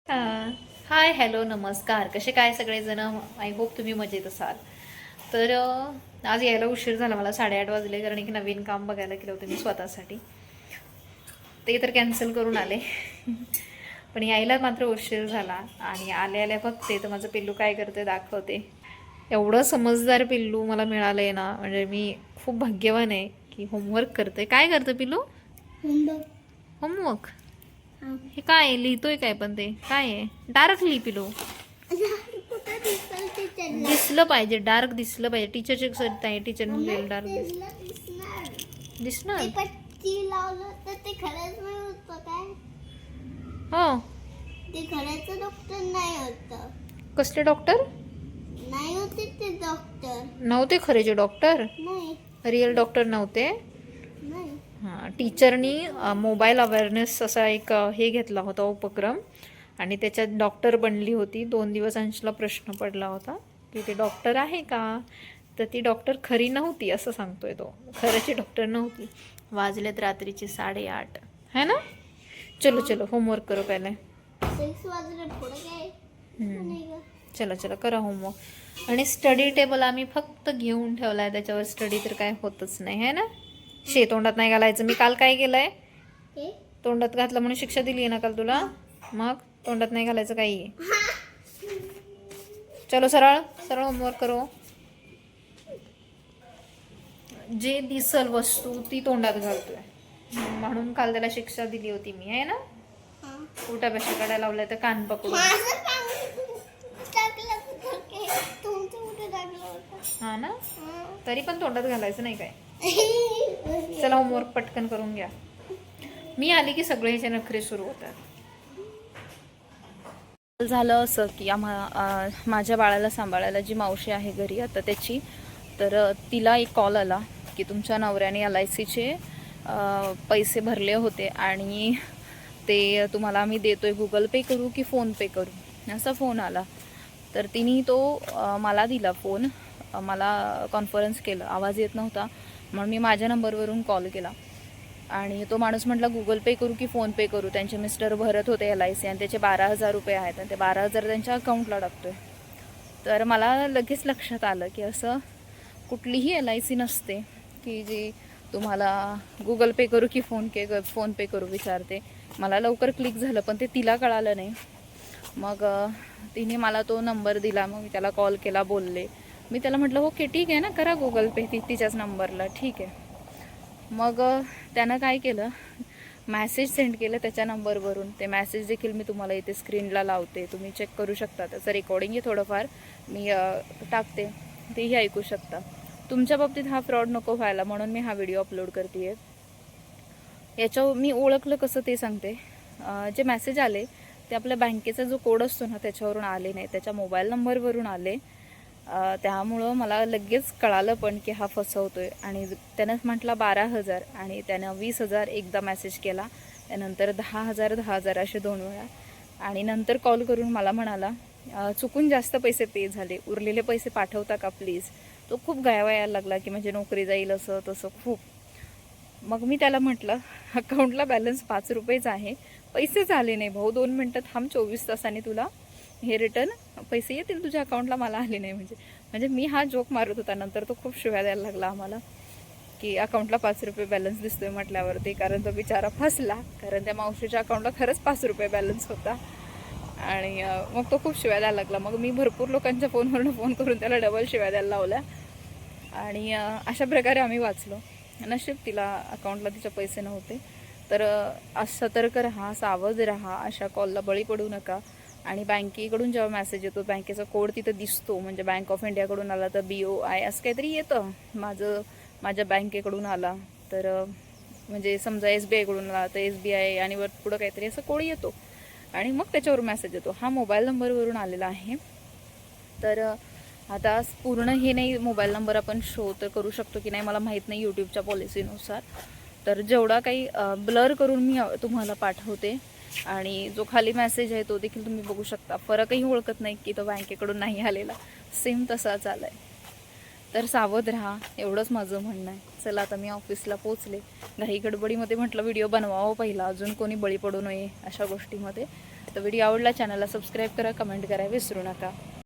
Hi hello नमस्कार. कसे काय सगळेजण? आय होप तुम्ही मजेत असाल. तर आज यायला उशीर झाला मला. 8:30 वाजले, कारण एक नवीन काम बघायला गेलं होतं मी स्वतःसाठी. ते तर कॅन्सल करून आले. पण यायला मात्र उशीर झाला. आणि आल्या आल्या बघते तर माझं पिल्लू काय करते दाखवते. एवढं समजदार पिल्लू मला मिळालं आहे ना, म्हणजे मी खूप भाग्यवान आहे की होमवर्क करते. काय करतं पिल्लू? होमवर्क. हे काय आहे? लिहितोय काय? पण ते काय आहे? डार्क लिही पिल्लू. दिसलं पाहिजे, डार्क दिसलं पाहिजे. टीचरचे सर आहे, टीचरने लिहिलं डार्क दिसणार. हो, ते खऱ्याचं डॉक्टर नाही होतं. कसले डॉक्टर नाही होते ते डॉक्टर. नव्हते? खरेचे डॉक्टर नाही रिअल डॉक्टर नव्हते. नाही. हां, टीचरनी मोबाईल अवेअरनेस असा एक हे घेतला होता उपक्रम, आणि त्याच्यात डॉक्टर बनली होती. 2 दिवस अंशला प्रश्न पडला होता की ते डॉक्टर आहे का, तर ती डॉक्टर खरी नव्हती असं सांगतोय तो. खरंची डॉक्टर नव्हती. वाजलेत रात्रीचे 8:30 है ना. चलो चलो होमवर्क करो पहले. 6 वाजले पुढे काय नाही गं. चला चला करा होमवर्क. आणि स्टडी टेबल आम्ही फक्त घेऊन ठेवला आहे, त्याच्यावर स्टडी तर काय होतच नाही है ना. तोंडात नाही घालायचं. मी काल काय केलंय? हे तोंडात घातलं म्हणून शिक्षा दिली आहे ना काल तुला. मग तोंडात नाही घालायचं काही. चलो सरळ सरळ होमवर्क करो. जे दिसल वस्तू ती तोंडात घालतोय, म्हणून काल त्याला शिक्षा दिली होती मी, आहे ना. उलटा पेशा काढायला लावलाय तर कान पकडून. माझं टाकलं होतं की तुमचं कुठे टाकलं होतं? हा ना, तरी पण तोंडात घालायचं नाही काय. चला होमवर्क पटकन करून घ्या. मी आली की सगळे ह्याचे नखरे सुरू होतात. झालं असं की माझ्या बाळाला सांभाळायला जी मावशी आहे घरी आता त्याची, तर तिला एक कॉल आला की तुमच्या नवऱ्याने LICचे पैसे भरले होते आणि ते तुम्हाला आम्ही देतोय, गुगल पे करू की फोन पे करू, असा फोन आला. तर तिने तो मला दिला फोन. मला कॉन्फरन्स केलं, आवाज येत नव्हता म्हणून मी माझ्या नंबरवरून कॉल केला. आणि तो माणूस म्हटला गुगल पे करू की फोन पे करू. त्यांचे मिस्टर भरत होते LIC आणि त्याचे 12,000 रुपये आहेत आणि ते 12,000 त्यांच्या अकाउंटला टाकतोय. तर मला लगेच लक्षात आलं की असं कुठलीही LIC नसते की जी तुम्हाला गुगल पे करू की फोन पे करू विचारते. मला लवकर क्लिक झालं, पण ते तिला कळालं नाही. मग तिने मला तो नंबर दिला. मग मी त्याला कॉल केला, बोलले. मी त्याला म्हटलं ओके ठीक आहे ना, करा गुगल पे तिच्याच नंबरला, ठीक आहे. मग त्यानं काय केलं, मॅसेज सेंड केलं त्याच्या नंबरवरून. ते मॅसेज देखील मी तुम्हाला इथे स्क्रीनला लावते, तुम्ही चेक करू शकता. त्याचं रेकॉर्डिंग आहे थोडंफार, मी टाकते, तेही ऐकू शकता. तुमच्या बाबतीत हा फ्रॉड नको व्हायला म्हणून मी हा व्हिडिओ अपलोड करते आहे. याच्यावर मी ओळखलं कसं ते सांगते. जे मेसेज आले ते आपल्या बँकेचा जो कोड असतो ना त्याच्यावरून आले नाही, त्याच्या मोबाईल नंबरवरून आले. त्यामुळं मला लगेच कळालं पण की हा फसवतोय. आणि त्यानं म्हटला 12,000 आणि त्यानं 20,000 एकदा मेसेज केला, त्यानंतर 10,000 10,000 असे 2 वेळा. आणि नंतर कॉल करून मला म्हणाला चुकून जास्त पैसे पे झाले, उरलेले पैसे पाठवता का प्लीज. तो खूप गायवा यायला लागला की म्हणजे नोकरी जाईल असं तसं खूप. मग मी त्याला म्हटलं अकाउंटला बॅलन्स 5 रुपयेच आहे, पैसेच आले नाही भाऊ, 2 मिनटं थांब, 24 तासांनी तुला हे रिटर्न पैसे येतील तुझ्या अकाउंटला, मला आले नाही. म्हणजे मी हा जोक मारत होता. नंतर तो खूप शिव्या द्यायला लागला आम्हाला की अकाउंटला 5 रुपये बॅलन्स दिसतोय म्हटल्यावरती. कारण तो बिचारा फसला, कारण त्या मावशीच्या अकाउंटला खरंच 5 रुपये बॅलन्स होता. आणि मग तो खूप शिव्या द्यायला लागला. मग मी भरपूर लोकांच्या फोनवरून फोन करून त्याला डबल शिव्या द्यायला लावल्या. आणि अशा प्रकारे आम्ही वाचलो. नशीब तिला अकाउंटला तिचे पैसे नव्हते. तर सतर्क राहा, सावध राहा, अशा कॉलला बळी पडू नका. आणि बँकेकडून जेव्हा मेसेज येतो, बँकेचा कोड तिथं दिसतो, म्हणजे बँक ऑफ इंडियाकडून आला तर BOI असं काहीतरी येतं. माझ्या बँकेकडून आला तर म्हणजे समजा SBI कडून आला तर SBI आणि वर पुढं काहीतरी असं कोड येतो आणि मग त्याच्यावर मेसेज येतो. हा मोबाईल नंबरवरून आलेला आहे. तर आता पूर्ण हे नाही मोबाईल नंबर आपण शो तर करू शकतो की नाही मला माहीत नाही यूट्यूबच्या पॉलिसीनुसार. तर जेवढा काही ब्लर करून मी तुम्हाला पाठवते. आणि जो खाली मेसेज आहे तो देखील तुम्ही बघू शकता. फरकही ओळखत नाही की तो बँकेकडून नाही आलेला, सेम तसाच आला आहे. तर सावध राहा, एवढंच माझं म्हणणं आहे. चला आता मी ऑफिसला पोचले. घाई गडबडीमध्ये म्हटलं व्हिडिओ बनवावं पहिला, अजून कोणी बळी पडू नये अशा गोष्टीमध्ये. तर व्हिडिओ आवडला, चॅनलला सबस्क्राईब करा, कमेंट करा विसरू नका.